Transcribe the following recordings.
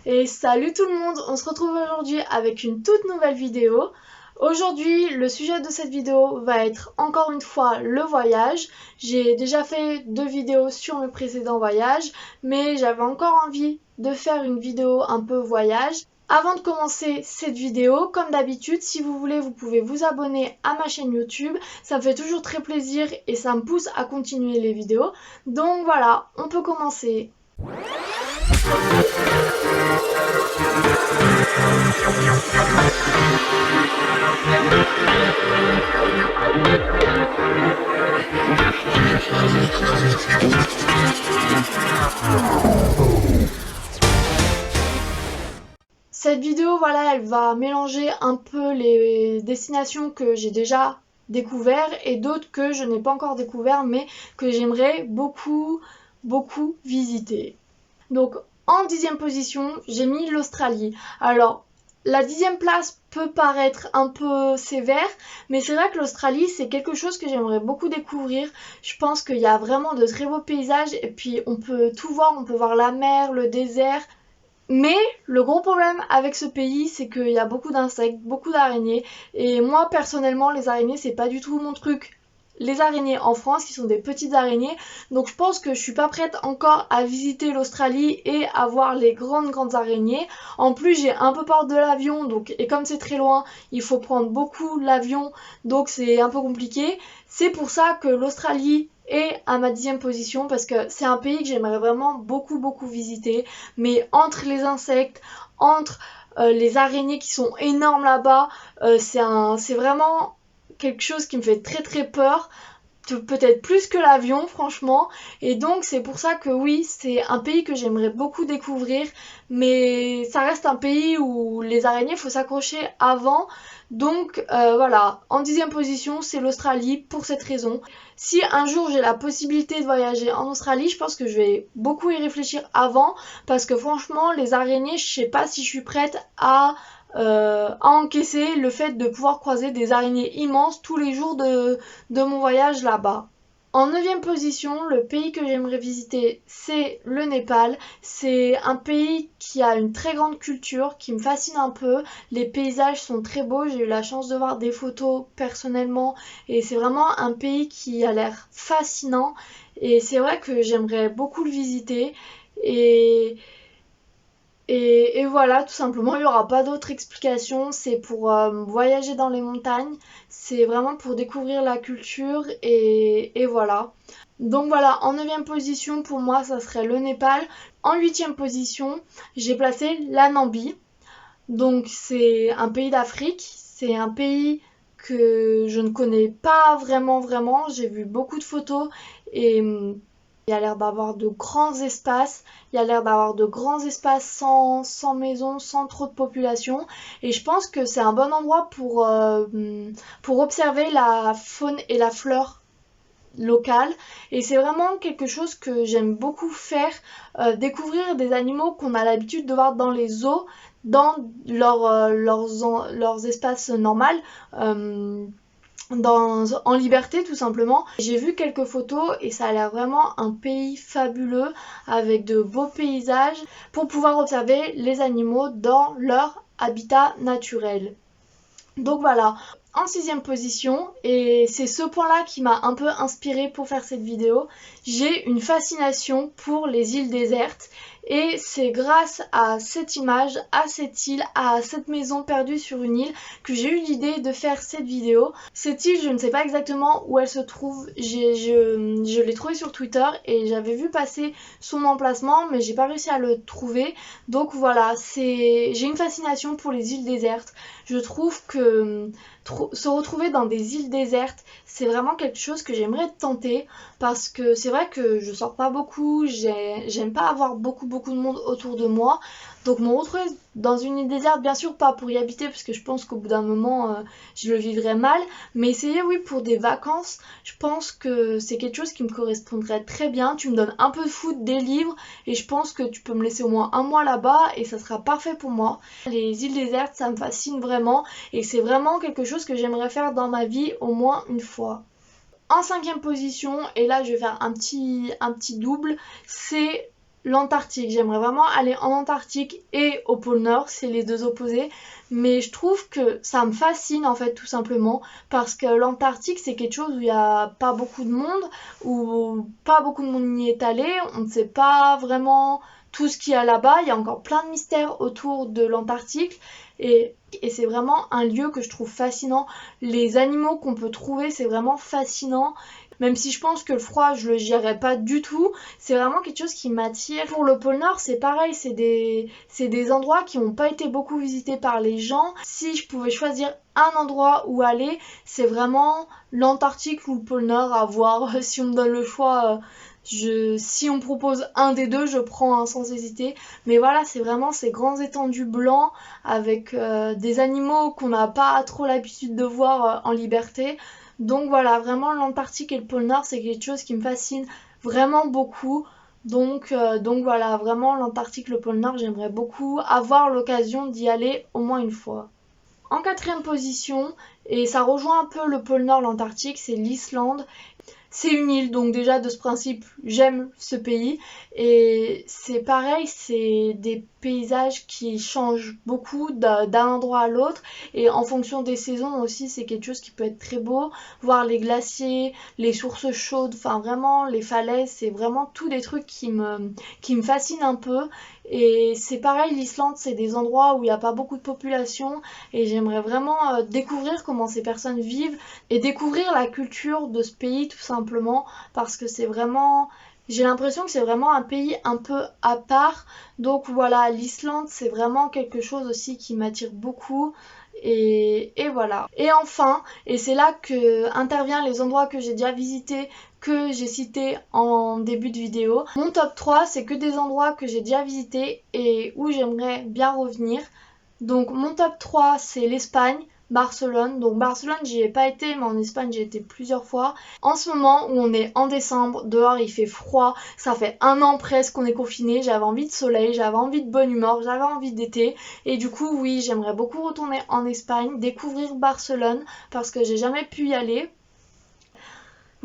Et salut tout le monde, on se retrouve aujourd'hui avec une toute nouvelle vidéo. Aujourd'hui, le sujet de cette vidéo va être encore une fois le voyage. J'ai déjà fait 2 vidéos sur mes précédents voyages, mais j'avais encore envie de faire une vidéo un peu voyage. Avant de commencer cette vidéo, comme d'habitude, si vous voulez, vous pouvez vous abonner à ma chaîne YouTube. Ça me fait toujours très plaisir et ça me pousse à continuer les vidéos. Donc voilà, on peut commencer. Cette vidéo, voilà, elle va mélanger un peu les destinations que j'ai déjà découvert et d'autres que je n'ai pas encore découvert mais que j'aimerais beaucoup visiter. Donc en 10e position, j'ai mis l'Australie. Alors la 10e place peut paraître un peu sévère, mais c'est vrai que l'Australie, c'est quelque chose que j'aimerais beaucoup découvrir. Je pense qu'il y a vraiment de très beaux paysages et puis on peut tout voir, on peut voir la mer, le désert. Mais le gros problème avec ce pays, c'est qu'il y a beaucoup d'insectes, beaucoup d'araignées. Et moi, personnellement, les araignées, c'est pas du tout mon truc. Les araignées en France, qui sont des petites araignées. Donc je pense que je suis pas prête encore à visiter l'Australie et à voir les grandes araignées. En plus, j'ai un peu peur de l'avion, et comme c'est très loin, il faut prendre beaucoup l'avion, donc c'est un peu compliqué. C'est pour ça que l'Australie est à ma 10e position, parce que c'est un pays que j'aimerais vraiment beaucoup visiter. Mais entre les insectes, entre les araignées qui sont énormes là-bas, c'est vraiment quelque chose qui me fait très peur, peut-être plus que l'avion franchement, et donc c'est pour ça que oui, c'est un pays que j'aimerais beaucoup découvrir, mais ça reste un pays où les araignées, faut s'accrocher avant, donc voilà, en 10e position c'est l'Australie pour cette raison. Si un jour j'ai la possibilité de voyager en Australie, je pense que je vais beaucoup y réfléchir avant, parce que franchement les araignées, je sais pas si je suis prête à encaisser le fait de pouvoir croiser des araignées immenses tous les jours de mon voyage là-bas. En 9e position, le pays que j'aimerais visiter, c'est le Népal. C'est un pays qui a une très grande culture, qui me fascine un peu. Les paysages sont très beaux, j'ai eu la chance de voir des photos personnellement et c'est vraiment un pays qui a l'air fascinant et c'est vrai que j'aimerais beaucoup le visiter et et voilà, tout simplement, il n'y aura pas d'autre explication. C'est pour voyager dans les montagnes. C'est vraiment pour découvrir la culture et voilà. Donc voilà, en 9e position, pour moi, ça serait le Népal. En 8e position, j'ai placé la Namibie. Donc c'est un pays d'Afrique. C'est un pays que je ne connais pas vraiment. J'ai vu beaucoup de photos et il y a l'air d'avoir de grands espaces, il y a l'air d'avoir de grands espaces sans maison, sans trop de population. Et je pense que c'est un bon endroit pour observer la faune et la flore locale. Et c'est vraiment quelque chose que j'aime beaucoup faire, découvrir des animaux qu'on a l'habitude de voir dans les zoos, dans leurs espaces normaux. En liberté tout simplement. J'ai vu quelques photos et ça a l'air vraiment un pays fabuleux avec de beaux paysages pour pouvoir observer les animaux dans leur habitat naturel. Donc voilà, en 6e position, et c'est ce point-là qui m'a un peu inspirée pour faire cette vidéo, j'ai une fascination pour les îles désertes. Et c'est grâce à cette image, à cette île, à cette maison perdue sur une île que j'ai eu l'idée de faire cette vidéo. Cette île, je ne sais pas exactement où elle se trouve, je l'ai trouvée sur Twitter et j'avais vu passer son emplacement mais j'ai pas réussi à le trouver. Donc voilà, j'ai une fascination pour les îles désertes. Je trouve que se retrouver dans des îles désertes, c'est vraiment quelque chose que j'aimerais tenter parce que c'est vrai que je sors pas beaucoup, j'aime pas avoir beaucoup de monde autour de moi. Donc me retrouver dans une île déserte, bien sûr pas pour y habiter parce que je pense qu'au bout d'un moment je le vivrais mal, mais essayer oui pour des vacances, je pense que c'est quelque chose qui me correspondrait très bien. Tu me donnes un peu de food, des livres et je pense que tu peux me laisser au moins un mois là-bas et ça sera parfait pour moi. Les îles désertes, ça me fascine vraiment et c'est vraiment quelque chose que j'aimerais faire dans ma vie au moins une fois. En 5e position, et là je vais faire un petit double, c'est l'Antarctique. J'aimerais vraiment aller en Antarctique et au pôle Nord, c'est les deux opposés. Mais je trouve que ça me fascine en fait tout simplement parce que l'Antarctique c'est quelque chose où il n'y a pas beaucoup de monde, où pas beaucoup de monde y est allé, on ne sait pas vraiment tout ce qu'il y a là-bas, il y a encore plein de mystères autour de l'Antarctique et c'est vraiment un lieu que je trouve fascinant. Les animaux qu'on peut trouver c'est vraiment fascinant. Même si je pense que le froid, je le gérerais pas du tout, c'est vraiment quelque chose qui m'attire. Pour le pôle Nord, c'est pareil, c'est des endroits qui n'ont pas été beaucoup visités par les gens. Si je pouvais choisir un endroit où aller, c'est vraiment l'Antarctique ou le pôle Nord à voir. Si on me donne le choix, si on me propose un des deux, je prends un sans hésiter. Mais voilà, c'est vraiment ces grands étendues blancs avec des animaux qu'on n'a pas trop l'habitude de voir en liberté. Donc voilà, vraiment l'Antarctique et le pôle Nord, c'est quelque chose qui me fascine vraiment beaucoup. Donc voilà, vraiment l'Antarctique, le pôle Nord, j'aimerais beaucoup avoir l'occasion d'y aller au moins une fois. En quatrième position, et ça rejoint un peu le pôle Nord, l'Antarctique, c'est l'Islande. C'est une île, donc déjà de ce principe, j'aime ce pays. Et c'est pareil, c'est des paysages qui changent beaucoup d'un endroit à l'autre. Et en fonction des saisons aussi, c'est quelque chose qui peut être très beau. Voir les glaciers, les sources chaudes, enfin vraiment les falaises, c'est vraiment tous des trucs qui me fascinent un peu. Et c'est pareil, l'Islande, c'est des endroits où il n'y a pas beaucoup de population. Et j'aimerais vraiment découvrir comment ces personnes vivent et découvrir la culture de ce pays tout simplement parce que c'est vraiment j'ai l'impression que c'est vraiment un pays un peu à part. Donc voilà, l'Islande c'est vraiment quelque chose aussi qui m'attire beaucoup. Et voilà. Et enfin, et c'est là que interviennent les endroits que j'ai déjà visités, que j'ai cités en début de vidéo. Mon top 3, c'est que des endroits que j'ai déjà visités et où j'aimerais bien revenir. Donc mon top 3, c'est l'Espagne, Barcelone. Donc Barcelone, j'y ai pas été, mais en Espagne, j'y ai été plusieurs fois. En ce moment où on est en décembre, dehors il fait froid, ça fait un an presque qu'on est confiné, j'avais envie de soleil, j'avais envie de bonne humeur, j'avais envie d'été. Et du coup, oui, j'aimerais beaucoup retourner en Espagne, découvrir Barcelone, parce que j'ai jamais pu y aller.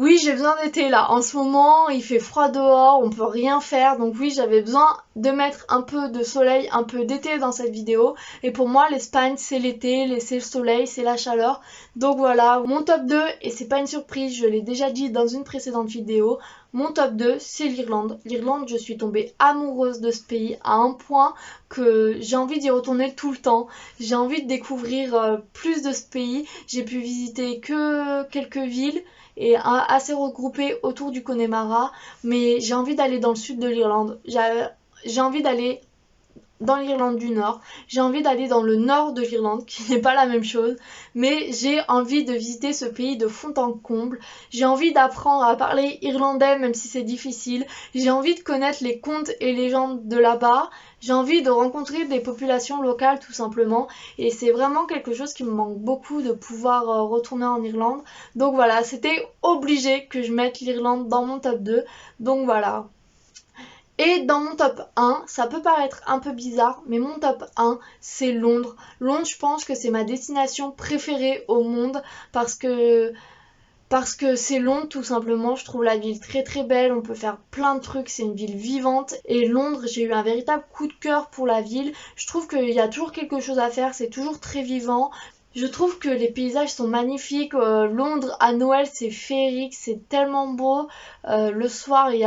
Oui, j'ai besoin d'été là. En ce moment, il fait froid dehors, on peut rien faire. Donc oui, j'avais besoin de mettre un peu de soleil, un peu d'été dans cette vidéo. Et pour moi, l'Espagne, c'est l'été, c'est le soleil, c'est la chaleur. Donc voilà, mon top 2, et c'est pas une surprise, je l'ai déjà dit dans une précédente vidéo, mon top 2, c'est l'Irlande. L'Irlande, je suis tombée amoureuse de ce pays à un point que j'ai envie d'y retourner tout le temps. J'ai envie de découvrir plus de ce pays. J'ai pu visiter que quelques villes et assez regroupé autour du Connemara, mais j'ai envie d'aller dans le sud de l'Irlande. J'ai envie d'aller dans l'Irlande du Nord. J'ai envie d'aller dans le nord de l'Irlande, qui n'est pas la même chose, mais j'ai envie de visiter ce pays de fond en comble. J'ai envie d'apprendre à parler irlandais, même si c'est difficile. J'ai envie de connaître les contes et légendes de là-bas. J'ai envie de rencontrer des populations locales tout simplement. Et c'est vraiment quelque chose qui me manque beaucoup de pouvoir retourner en Irlande. Donc voilà, c'était obligé que je mette l'Irlande dans mon top 2. Donc voilà. Et dans mon top 1, ça peut paraître un peu bizarre, mais mon top 1, c'est Londres. Londres, je pense que c'est ma destination préférée au monde parce que c'est Londres tout simplement. Je trouve la ville très très belle, on peut faire plein de trucs, c'est une ville vivante. Et Londres, j'ai eu un véritable coup de cœur pour la ville. Je trouve qu'il y a toujours quelque chose à faire, c'est toujours très vivant. Je trouve que les paysages sont magnifiques. Londres à Noël, c'est féerique, c'est tellement beau. Le soir, il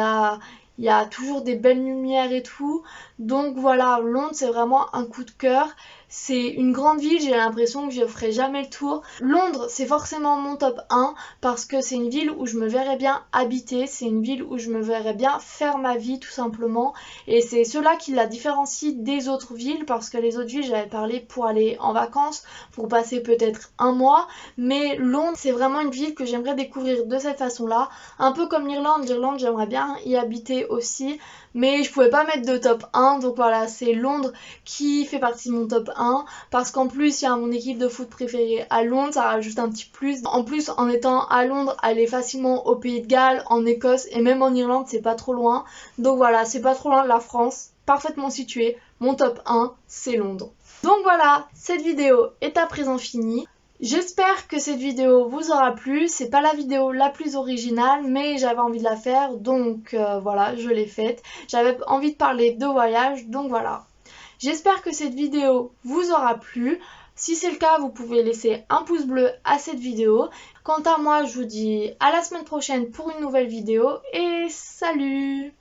y a toujours des belles lumières et tout. Donc voilà, Londres, c'est vraiment un coup de cœur. C'est une grande ville, j'ai l'impression que je ferai jamais le tour. Londres, c'est forcément mon top 1 parce que c'est une ville où je me verrais bien habiter. C'est une ville où je me verrais bien faire ma vie tout simplement. Et c'est cela qui la différencie des autres villes parce que les autres villes, j'avais parlé pour aller en vacances, pour passer peut-être un mois. Mais Londres, c'est vraiment une ville que j'aimerais découvrir de cette façon-là. Un peu comme l'Irlande. L'Irlande, j'aimerais bien y habiter aussi. Mais je pouvais pas mettre de top 1. Donc voilà, c'est Londres qui fait partie de mon top 1. Parce qu'en plus, il y a mon équipe de foot préférée à Londres. Ça rajoute un petit plus. En plus, en étant à Londres, aller facilement au Pays de Galles, en Écosse et même en Irlande, c'est pas trop loin. Donc voilà, c'est pas trop loin de la France. Parfaitement situé. Mon top 1, c'est Londres. Donc voilà, cette vidéo est à présent finie. J'espère que cette vidéo vous aura plu. C'est pas la vidéo la plus originale, mais j'avais envie de la faire, donc voilà, je l'ai faite. J'avais envie de parler de voyage, donc voilà. J'espère que cette vidéo vous aura plu. Si c'est le cas, vous pouvez laisser un pouce bleu à cette vidéo. Quant à moi, je vous dis à la semaine prochaine pour une nouvelle vidéo et salut!